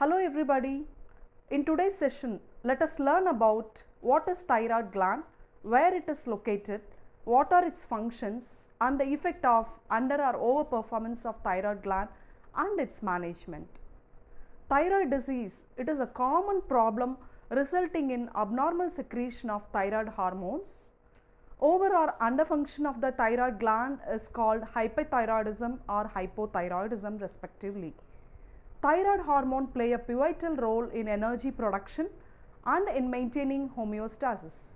Hello everybody. In today's session, let us learn about what is thyroid gland, where it is located, what are its functions and the effect of under or overperformance of thyroid gland and its management. Thyroid disease, it is a common problem resulting in abnormal secretion of thyroid hormones. Over or underfunction of the thyroid gland is called hyperthyroidism or hypothyroidism respectively. Thyroid hormone play a pivotal role in energy production and in maintaining homeostasis.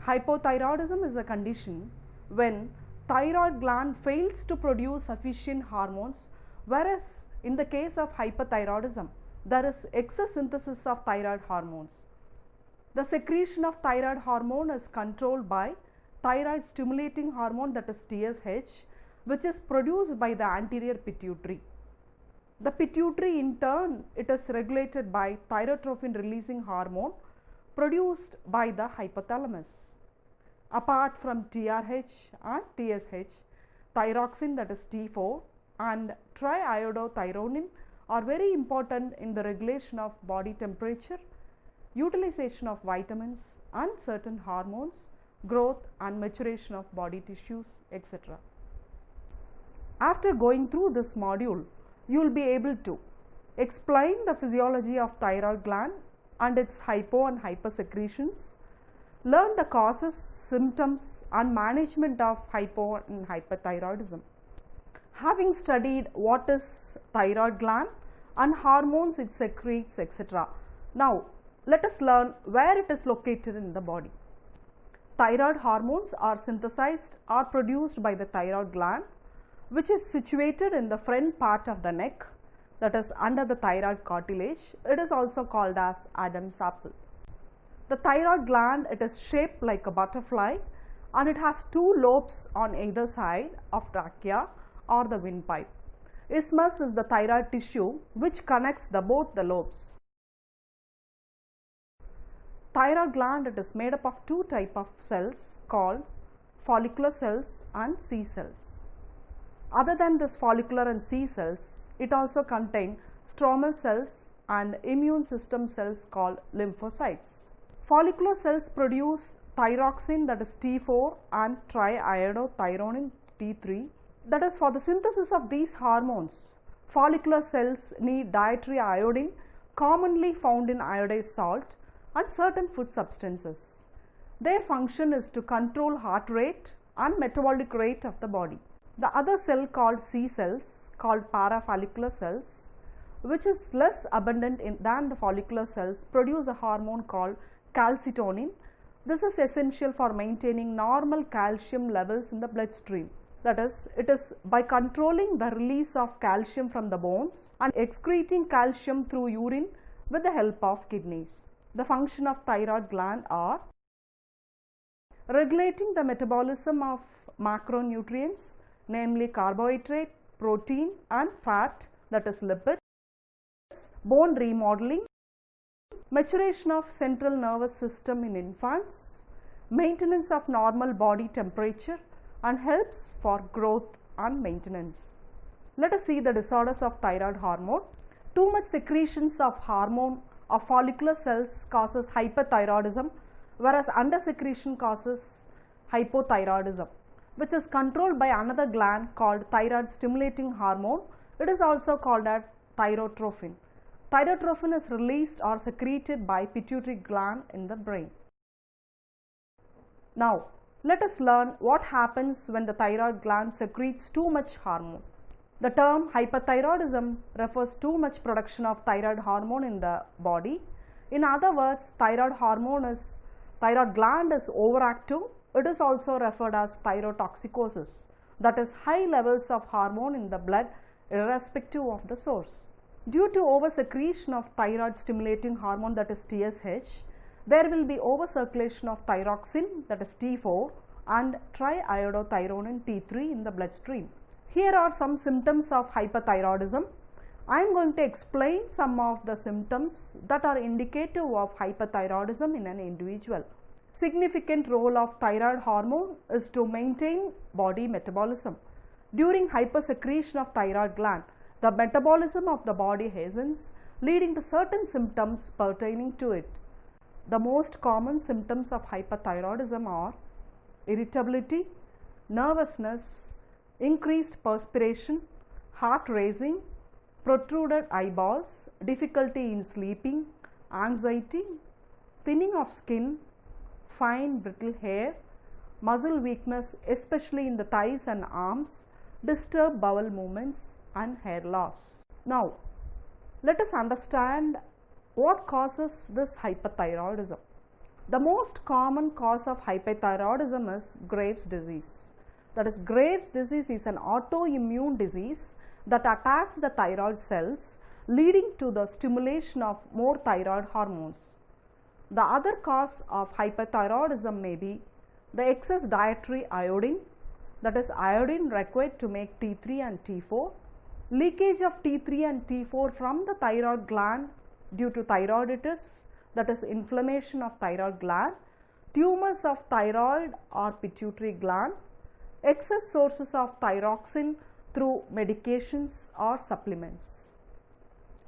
Hypothyroidism is a condition when thyroid gland fails to produce sufficient hormones, whereas in the case of hyperthyroidism, there is excess synthesis of thyroid hormones. The secretion of thyroid hormone is controlled by thyroid stimulating hormone, that is TSH, which is produced by the anterior pituitary. The pituitary in turn, it is regulated by thyrotrophin releasing hormone produced by the hypothalamus. Apart from TRH and TSH, thyroxine, that is T4, and triiodothyronine are very important in the regulation of body temperature, utilization of vitamins and certain hormones, growth and maturation of body tissues, etc. After going through this module, you will be able to explain the physiology of thyroid gland and its hypo and hyper secretions, learn the causes, symptoms and management of hypo and hyperthyroidism. Having studied what is thyroid gland and hormones it secretes, etc. Now, let us learn where it is located in the body. Thyroid hormones are synthesized or produced by the thyroid gland, which is situated in the front part of the neck, that is under the thyroid cartilage. It is also called as Adam's apple. The thyroid gland, it is shaped like a butterfly and it has two lobes on either side of trachea or the windpipe. Isthmus is the thyroid tissue which connects both the lobes. Thyroid gland, it is made up of two types of cells called follicular cells and C cells. Other than this follicular and C cells, it also contains stromal cells and immune system cells called lymphocytes. Follicular cells produce thyroxine, that is T4, and triiodothyronine T3. That is, for the synthesis of these hormones, follicular cells need dietary iodine commonly found in iodized salt and certain food substances. Their function is to control heart rate and metabolic rate of the body. The other cell called C cells, called parafollicular cells, which is less abundant than the follicular cells, produce a hormone called calcitonin. This is essential for maintaining normal calcium levels in the bloodstream. That is, it is by controlling the release of calcium from the bones and excreting calcium through urine with the help of kidneys. The function of thyroid gland are regulating the metabolism of macronutrients, namely carbohydrate, protein and fat, that is lipids, bone remodeling, maturation of central nervous system in infants, maintenance of normal body temperature and helps for growth and maintenance. Let us see the disorders of thyroid hormone. Too much secretions of hormone of follicular cells causes hyperthyroidism, whereas undersecretion causes hypothyroidism, which is controlled by another gland called thyroid stimulating hormone. It is also called as thyrotrophin. Thyrotrophin is released or secreted by pituitary gland in the brain. Now, let us learn what happens when the thyroid gland secretes too much hormone. The term hyperthyroidism refers to too much production of thyroid hormone in the body. In other words, thyroid gland is overactive. It is also referred as thyrotoxicosis, that is high levels of hormone in the blood irrespective of the source. Due to oversecretion of thyroid stimulating hormone, that is TSH, there will be overcirculation of thyroxine, that is T4, and triiodothyronine T3 in the bloodstream. Here are some symptoms of hyperthyroidism. I am going to explain some of the symptoms that are indicative of hyperthyroidism in an individual. Significant role of thyroid hormone is to maintain body metabolism. During hypersecretion of thyroid gland, the metabolism of the body hastens leading to certain symptoms pertaining to it. The most common symptoms of hyperthyroidism are irritability, nervousness, increased perspiration, heart racing, protruded eyeballs, difficulty in sleeping, anxiety, thinning of skin, fine brittle hair, muscle weakness especially in the thighs and arms, disturbed bowel movements and hair loss. Now, let us understand what causes this hyperthyroidism. The most common cause of hyperthyroidism is Graves' disease. That is, Graves' disease is an autoimmune disease that attacks the thyroid cells, leading to the stimulation of more thyroid hormones. The other cause of hyperthyroidism may be the excess dietary iodine, that is iodine required to make T3 and T4, leakage of T3 and T4 from the thyroid gland due to thyroiditis, that is inflammation of thyroid gland, tumors of thyroid or pituitary gland, excess sources of thyroxine through medications or supplements.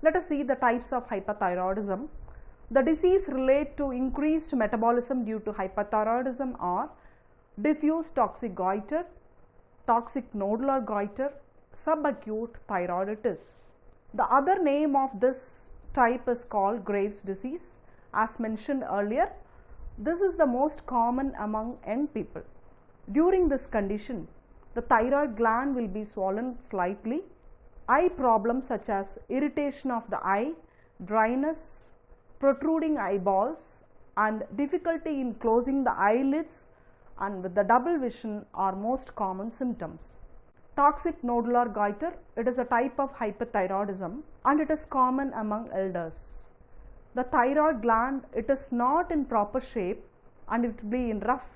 Let us see the types of hyperthyroidism. The disease related to increased metabolism due to hyperthyroidism are diffuse toxic goiter, toxic nodular goiter, subacute thyroiditis. The other name of this type is called Graves' disease. As mentioned earlier, this is the most common among young people. During this condition, the thyroid gland will be swollen slightly. Eye problems such as irritation of the eye, dryness, protruding eyeballs and difficulty in closing the eyelids and with the double vision are most common symptoms. Toxic nodular goiter, it is a type of hyperthyroidism and it is common among elders. The thyroid gland, it is not in proper shape and it will be in rough.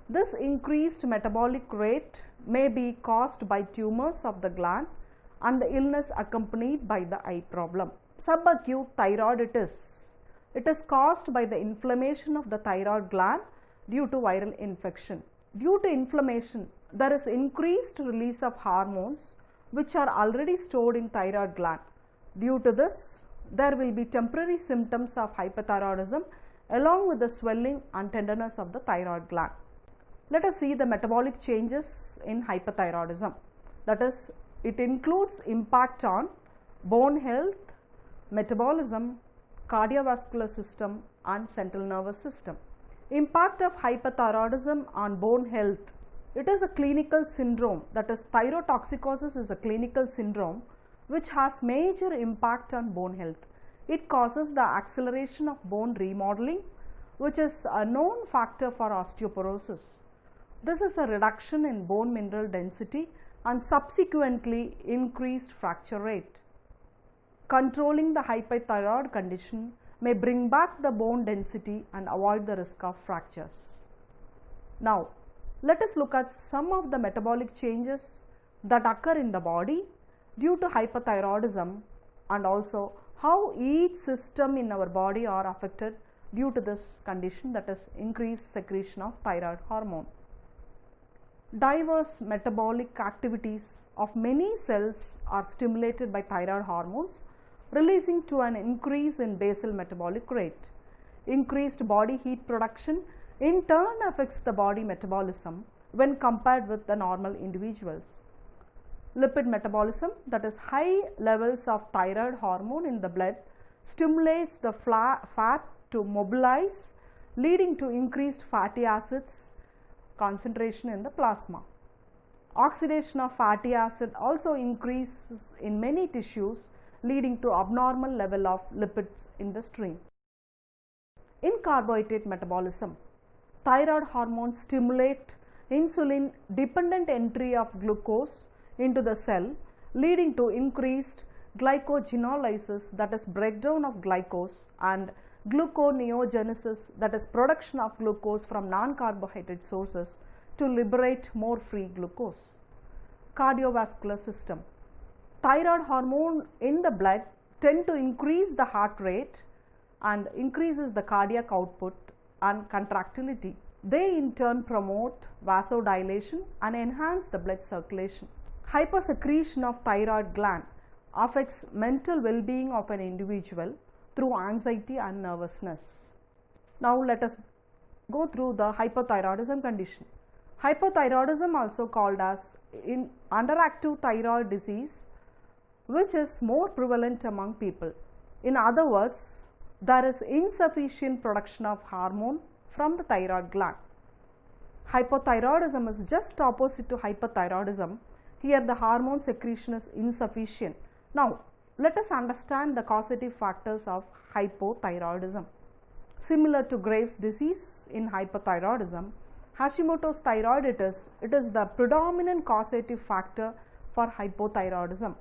This increased metabolic rate may be caused by tumors of the gland and the illness accompanied by the eye problem. Subacute thyroiditis, it is caused by the inflammation of the thyroid gland due to viral infection. Due to inflammation, there is increased release of hormones which are already stored in thyroid gland. Due to this, there will be temporary symptoms of hyperthyroidism along with the swelling and tenderness of the thyroid gland. Let us see the metabolic changes in hyperthyroidism. That is, it includes impact on bone health, metabolism, cardiovascular system and central nervous system. Impact of hyperthyroidism on bone health. It is a clinical syndrome, that is thyrotoxicosis is a clinical syndrome which has major impact on bone health. It causes the acceleration of bone remodeling, which is a known factor for osteoporosis. This is a reduction in bone mineral density and subsequently increased fracture rate. Controlling the hyperthyroid condition may bring back the bone density and avoid the risk of fractures. Now, let us look at some of the metabolic changes that occur in the body due to hyperthyroidism and also how each system in our body are affected due to this condition, that is increased secretion of thyroid hormone. Diverse metabolic activities of many cells are stimulated by thyroid hormones, releasing to an increase in basal metabolic rate. Increased body heat production in turn affects the body metabolism when compared with the normal individuals. Lipid metabolism, that is high levels of thyroid hormone in the blood, stimulates the fat to mobilize, leading to increased fatty acids concentration in the plasma. Oxidation of fatty acid also increases in many tissues, leading to abnormal level of lipids in the stream. In carbohydrate metabolism, thyroid hormones stimulate insulin dependent entry of glucose into the cell, leading to increased glycogenolysis, that is breakdown of glucose, and gluconeogenesis, that is production of glucose from non-carbohydrate sources to liberate more free glucose. Cardiovascular system. Thyroid hormone in the blood tend to increase the heart rate and increases the cardiac output and contractility. They in turn promote vasodilation and enhance the blood circulation. Hypersecretion of thyroid gland. affects mental well-being of an individual through anxiety and nervousness. Now let us go through the hypothyroidism condition. Hypothyroidism, also called as underactive thyroid disease, which is more prevalent among people. In other words, there is insufficient production of hormone from the thyroid gland. Hypothyroidism is just opposite to hyperthyroidism. Here the hormone secretion is insufficient. Now let us understand the causative factors of hypothyroidism. Similar to Graves' disease in hypothyroidism, Hashimoto's thyroiditis, it is the predominant causative factor for hypothyroidism.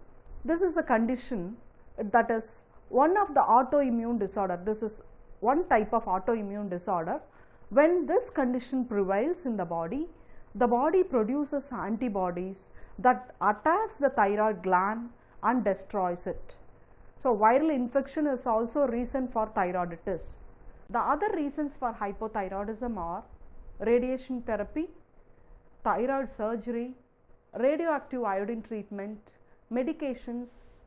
This is a condition that is one of the autoimmune disorder. This is one type of autoimmune disorder. When this condition prevails in the body produces antibodies that attacks the thyroid gland and destroys it. So viral infection is also a reason for thyroiditis. The other reasons for hypothyroidism are radiation therapy, thyroid surgery, radioactive iodine treatment, medications,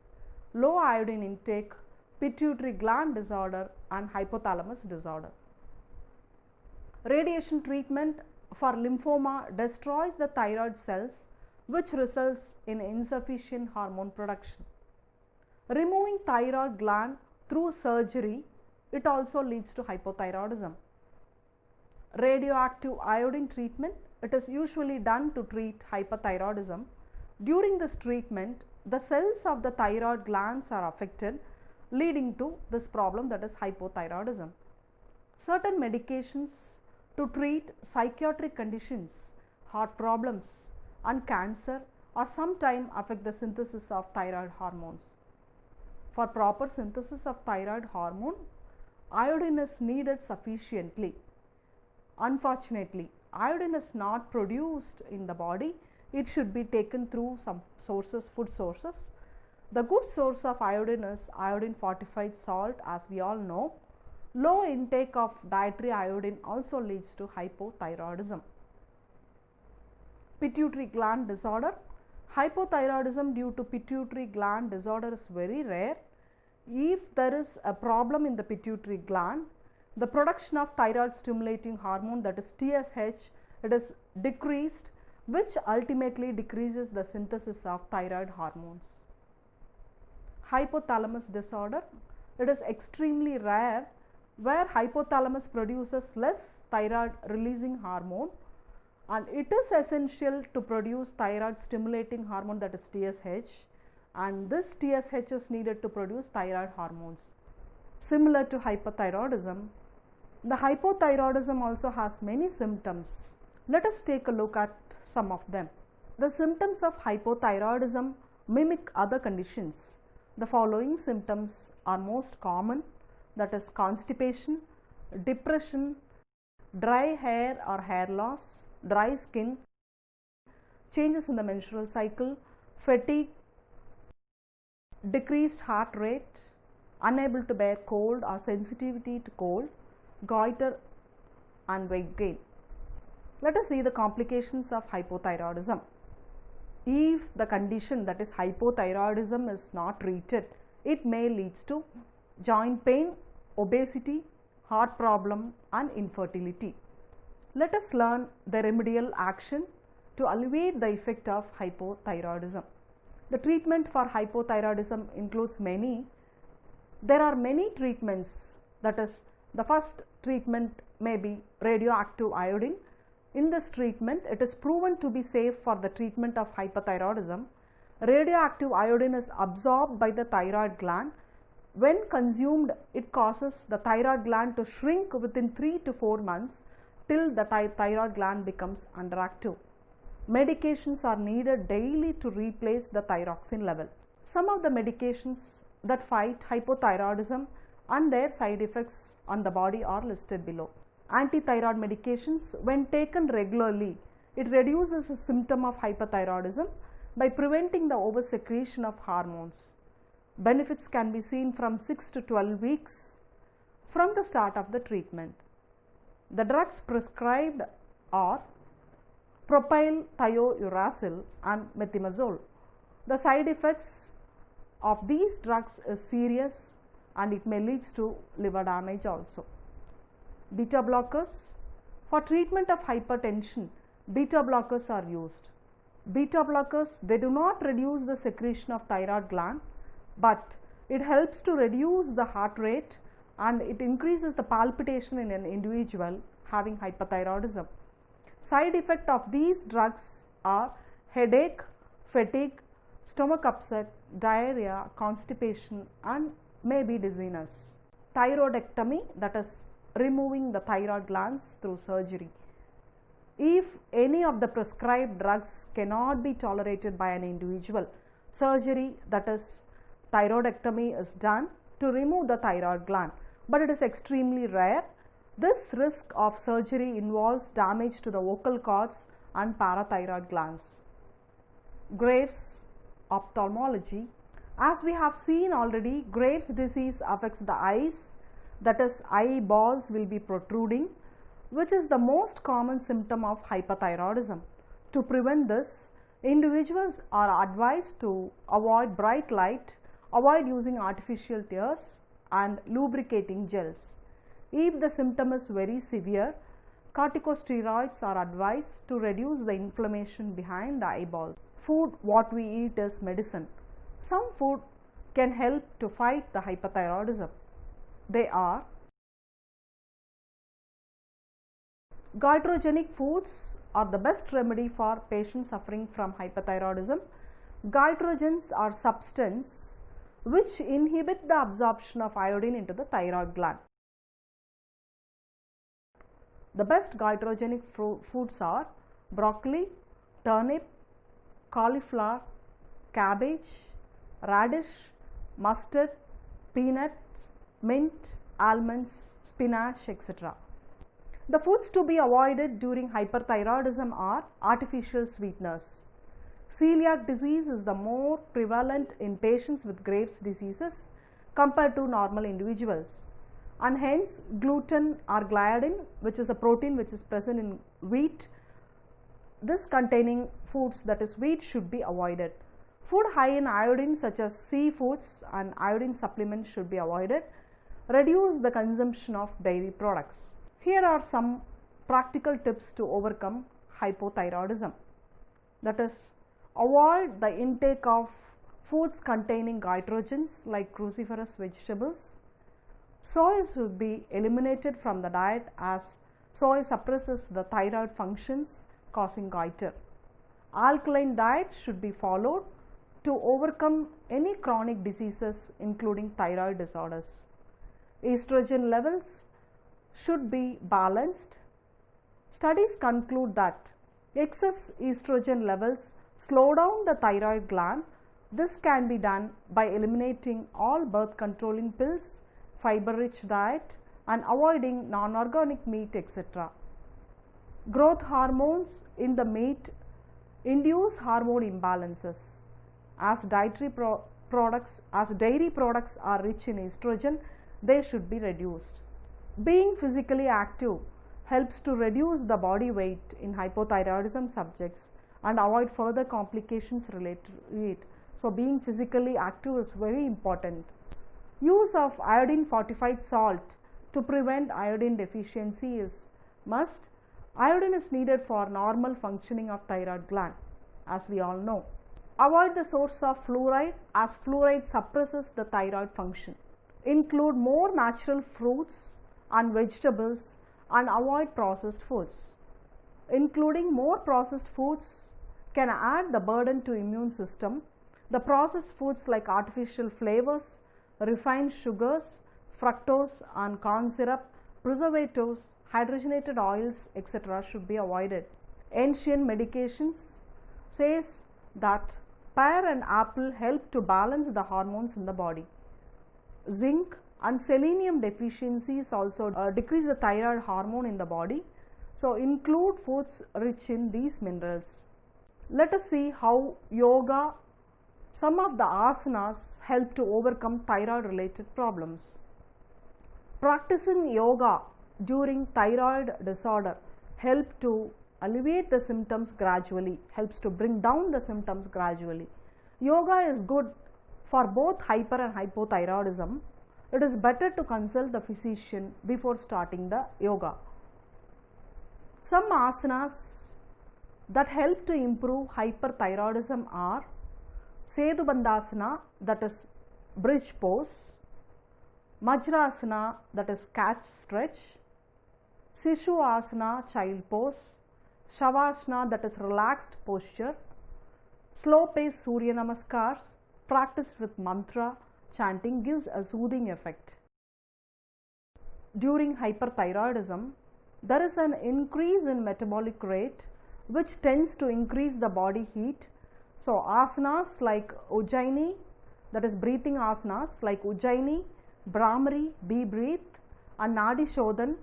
low iodine intake, pituitary gland disorder and hypothalamus disorder. Radiation treatment for lymphoma destroys the thyroid cells, which results in insufficient hormone production. Removing thyroid gland through surgery, it also leads to hypothyroidism. Radioactive iodine treatment, it is usually done to treat hyperthyroidism. During this treatment, the cells of the thyroid glands are affected, leading to this problem, that is hypothyroidism. Certain medications to treat psychiatric conditions, heart problems and cancer or sometimes affect the synthesis of thyroid hormones. For proper synthesis of thyroid hormone, iodine is needed sufficiently. Unfortunately, iodine is not produced in the body. It should be taken through some sources, food sources. The good source of iodine is iodine fortified salt, as we all know. Low intake of dietary iodine also leads to hypothyroidism. Pituitary gland disorder. Hypothyroidism due to pituitary gland disorder is very rare. If there is a problem in the pituitary gland, the production of thyroid stimulating hormone, that is TSH, it is decreased, which ultimately decreases the synthesis of thyroid hormones. Hypothalamus disorder, it is extremely rare, where hypothalamus produces less thyroid releasing hormone, and it is essential to produce thyroid stimulating hormone, that is TSH, and this TSH is needed to produce thyroid hormones. Similar to hyperthyroidism, the hypothyroidism also has many symptoms. Let us take a look at some of them. The symptoms of hypothyroidism mimic other conditions. The following symptoms are most common, that is constipation, depression, dry hair or hair loss, dry skin, changes in the menstrual cycle, fatigue, decreased heart rate, unable to bear cold or sensitivity to cold, goiter and weight gain. Let us see the complications of hypothyroidism. If the condition, that is hypothyroidism, is not treated, it may lead to joint pain, obesity, heart problem and infertility. Let us learn the remedial action to alleviate the effect of hypothyroidism. The treatment for hypothyroidism includes many. There are many treatments, that is, the first treatment may be radioactive iodine. In this treatment, it is proven to be safe for the treatment of hypothyroidism. Radioactive iodine is absorbed by the thyroid gland. When consumed, it causes the thyroid gland to shrink within 3 to 4 months till the thyroid gland becomes underactive. Medications are needed daily to replace the thyroxine level. Some of the medications that fight hypothyroidism and their side effects on the body are listed below. Antithyroid medications, when taken regularly, it reduces the symptom of hypothyroidism by preventing the oversecretion of hormones. Benefits can be seen from 6 to 12 weeks from the start of the treatment. The drugs prescribed are propylthiouracil and methimazole. The side effects of these drugs is serious and it may lead to liver damage also. Beta blockers. For treatment of hypertension, beta blockers are used. Beta blockers, they do not reduce the secretion of thyroid gland, but it helps to reduce the heart rate and it increases the palpitation in an individual having hypothyroidism. Side effect of these drugs are headache, fatigue, stomach upset, diarrhea, constipation and maybe dizziness. Thyroidectomy, that is removing the thyroid glands through surgery. If any of the prescribed drugs cannot be tolerated by an individual, surgery, that is thyroidectomy, is done to remove the thyroid gland, but it is extremely rare. This risk of surgery involves damage to the vocal cords and parathyroid glands. Graves' ophthalmology. As we have seen already, Graves' disease affects the eyes, that is eyeballs will be protruding, which is the most common symptom of hyperthyroidism. To prevent this, individuals are advised to avoid bright light, avoid using artificial tears and lubricating gels. If the symptom is very severe, corticosteroids are advised to reduce the inflammation behind the eyeball. Food, what we eat is medicine. Some food can help to fight the hyperthyroidism. They are goitrogenic foods are the best remedy for patients suffering from hyperthyroidism. Goitrogens are substances which inhibit the absorption of iodine into the thyroid gland. The best goitrogenic foods are broccoli, turnip, cauliflower, cabbage, radish, mustard, peanuts, mint, almonds, spinach, etc. The foods to be avoided during hyperthyroidism are artificial sweeteners. Celiac disease is the more prevalent in patients with Graves' diseases compared to normal individuals, and hence gluten or gliadin, which is a protein which is present in wheat, this containing foods, that is wheat, should be avoided. Food high in iodine such as seafoods and iodine supplements should be avoided. Reduce the consumption of dairy products. Here are some practical tips to overcome hypothyroidism. That is, avoid the intake of foods containing goitrogens like cruciferous vegetables. Soy should be eliminated from the diet as soy suppresses the thyroid functions causing goiter. Alkaline diet should be followed to overcome any chronic diseases including thyroid disorders. Estrogen levels should be balanced. Studies conclude that excess estrogen levels slow down the thyroid gland. This can be done by eliminating all birth controlling pills, fiber rich diet and avoiding non-organic meat, etc. Growth hormones in the meat induce hormone imbalances. As dairy products are rich in estrogen, they should be reduced. Being physically active helps to reduce the body weight in hypothyroidism subjects and avoid further complications related to it. So, being physically active is very important. Use of iodine fortified salt to prevent iodine deficiency is must. Iodine is needed for normal functioning of thyroid gland, as we all know. Avoid the source of fluoride as fluoride suppresses the thyroid function. Include more natural fruits and vegetables and avoid processed foods. Including more processed foods can add the burden to immune system. The processed foods like artificial flavors, refined sugars, fructose and corn syrup, preservatives, hydrogenated oils, etc. should be avoided. Ancient medications says that pear and apple help to balance the hormones in the body. Zinc and selenium deficiencies also decrease the thyroid hormone in the body. So, include foods rich in these minerals. Let us see how yoga, some of the asanas help to overcome thyroid related problems. Practicing yoga during thyroid disorder help to alleviate the symptoms gradually, helps to bring down the symptoms gradually. Yoga is good For both hyper and hypothyroidism, it is better to consult the physician before starting the yoga. Some asanas that help to improve hyperthyroidism are Sedubandhasana, that is bridge pose, Majrasana, that is cat stretch, Sishu Asana, child pose, Shavasana, that is relaxed posture, slow pace Surya Namaskars practiced with mantra chanting gives a soothing effect. During hyperthyroidism, there is an increase in metabolic rate which tends to increase the body heat. So asanas like Ujjaini, that is breathing asanas like Ujjaini, Brahmari, be breathe, and Nadi Shodhan,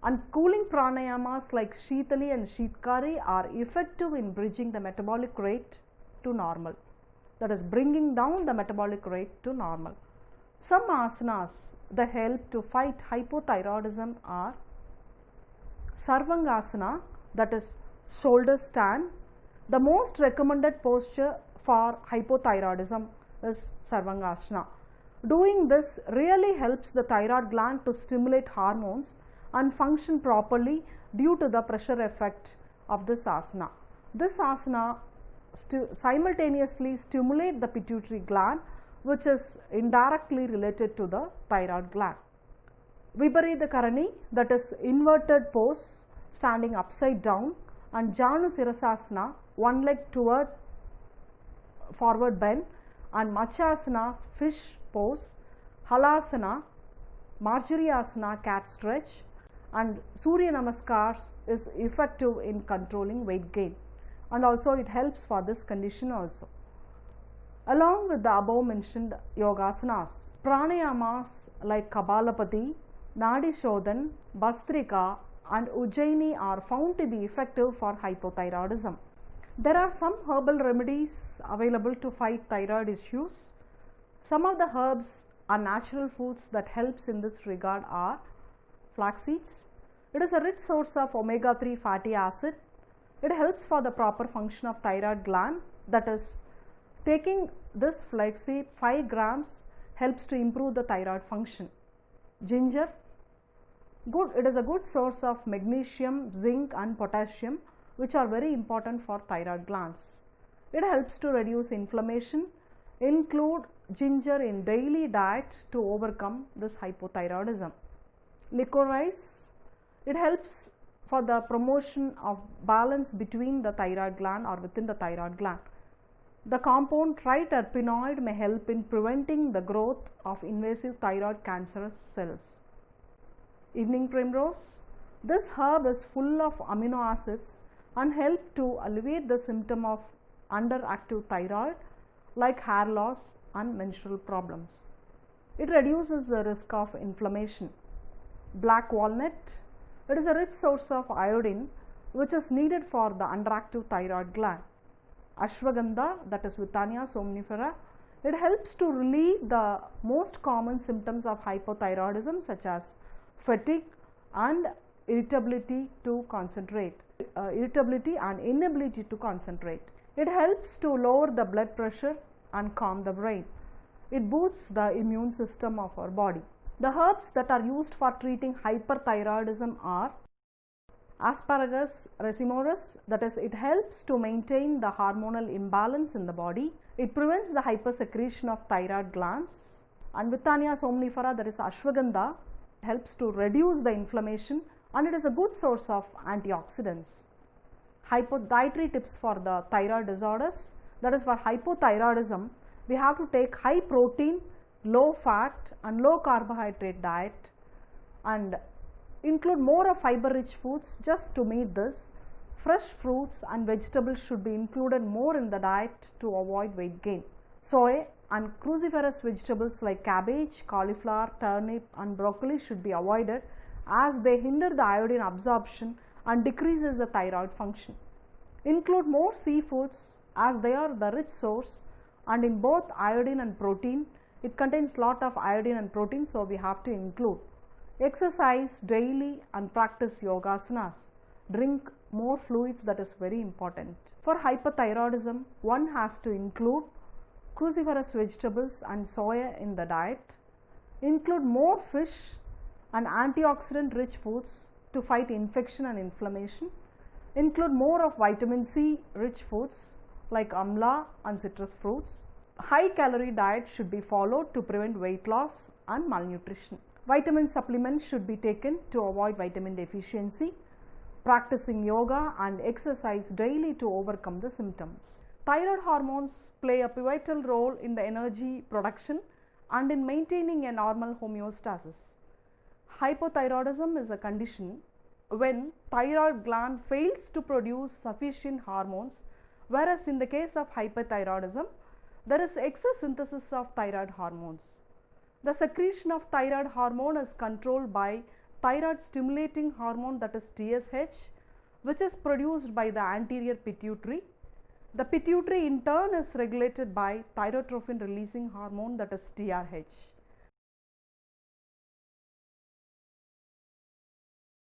and cooling pranayamas like Shitali and Shitkari are effective in bridging the metabolic rate to normal, that is bringing down the metabolic rate to normal. Some asanas that help to fight hypothyroidism are Sarvangasana, that is shoulder stand. The most recommended posture for hypothyroidism is Sarvangasana. Doing this really helps the thyroid gland to stimulate hormones and function properly due to the pressure effect of this asana. This asana simultaneously stimulates the pituitary gland, which is indirectly related to the thyroid gland. Viparita Karani, that is inverted pose standing upside down, and Janu Sirasasana, one leg toward forward bend, and Machasana, fish pose, Halasana, Marjariasana, cat stretch, and Surya Namaskars is effective in controlling weight gain, and also it helps for this condition also. Along with the above mentioned yogasanas, pranayamas like Kapalabhati, Nadi Shodhan, Bhastrika and Ujjaini are found to be effective for hypothyroidism. There are some herbal remedies available to fight thyroid issues. Some of the herbs are natural foods that helps in this regard are flax seeds. It is a rich source of omega-3 fatty acid. It helps for the proper function of thyroid gland, that is, taking this flaxseed 5 grams helps to improve the thyroid function. Ginger, it is a good source of magnesium, zinc and potassium, which are very important for thyroid glands. It helps to reduce inflammation. Include ginger in daily diet to overcome this hypothyroidism. Licorice, it helps for the promotion of balance between the thyroid gland or within the thyroid gland. The compound triterpenoid may help in preventing the growth of invasive thyroid cancerous cells. Evening primrose, this herb is full of amino acids and help to alleviate the symptom of underactive thyroid like hair loss and menstrual problems. It reduces the risk of inflammation. Black walnut, it is a rich source of iodine which is needed for the underactive thyroid gland. Ashwagandha, that is Withania somnifera, it helps to relieve the most common symptoms of hypothyroidism such as fatigue and irritability and inability to concentrate. It helps to lower the blood pressure and calm the brain. It boosts the immune system of our body. The herbs that are used for treating hyperthyroidism are Asparagus racimosus, that is, it helps to maintain the hormonal imbalance in the body. It prevents the hypersecretion of thyroid glands. And Withania somnifera, that is Ashwagandha, helps to reduce the inflammation and it is a good source of antioxidants. Dietary tips for the thyroid disorders, that is for hypothyroidism, we have to take high protein, low fat and low carbohydrate diet and include more of fiber rich foods. Just to meet this, fresh fruits and vegetables should be included more in the diet to avoid weight gain. Soy and cruciferous vegetables like cabbage, cauliflower, turnip and broccoli should be avoided as they hinder the iodine absorption and decreases the thyroid function. Include more seafoods as they are the rich source and in both iodine and protein. It contains lot of iodine and protein, so we have to include. Exercise daily and practice yogasanas. Drink more fluids, that is very important. For hyperthyroidism, one has to include cruciferous vegetables and soya in the diet, include more fish and antioxidant rich foods to fight infection and inflammation, include more of vitamin C rich foods like amla and citrus fruits. High calorie diet should be followed to prevent weight loss and malnutrition. Vitamin supplements should be taken to avoid vitamin deficiency. Practicing yoga and exercise daily to overcome the symptoms. Thyroid hormones play a pivotal role in the energy production and in maintaining a normal homeostasis. Hypothyroidism is a condition when thyroid gland fails to produce sufficient hormones, whereas in the case of hyperthyroidism, there is excess synthesis of thyroid hormones. The secretion of thyroid hormone is controlled by thyroid stimulating hormone, that is TSH, which is produced by the anterior pituitary. The pituitary in turn is regulated by thyrotrophin releasing hormone, that is TRH.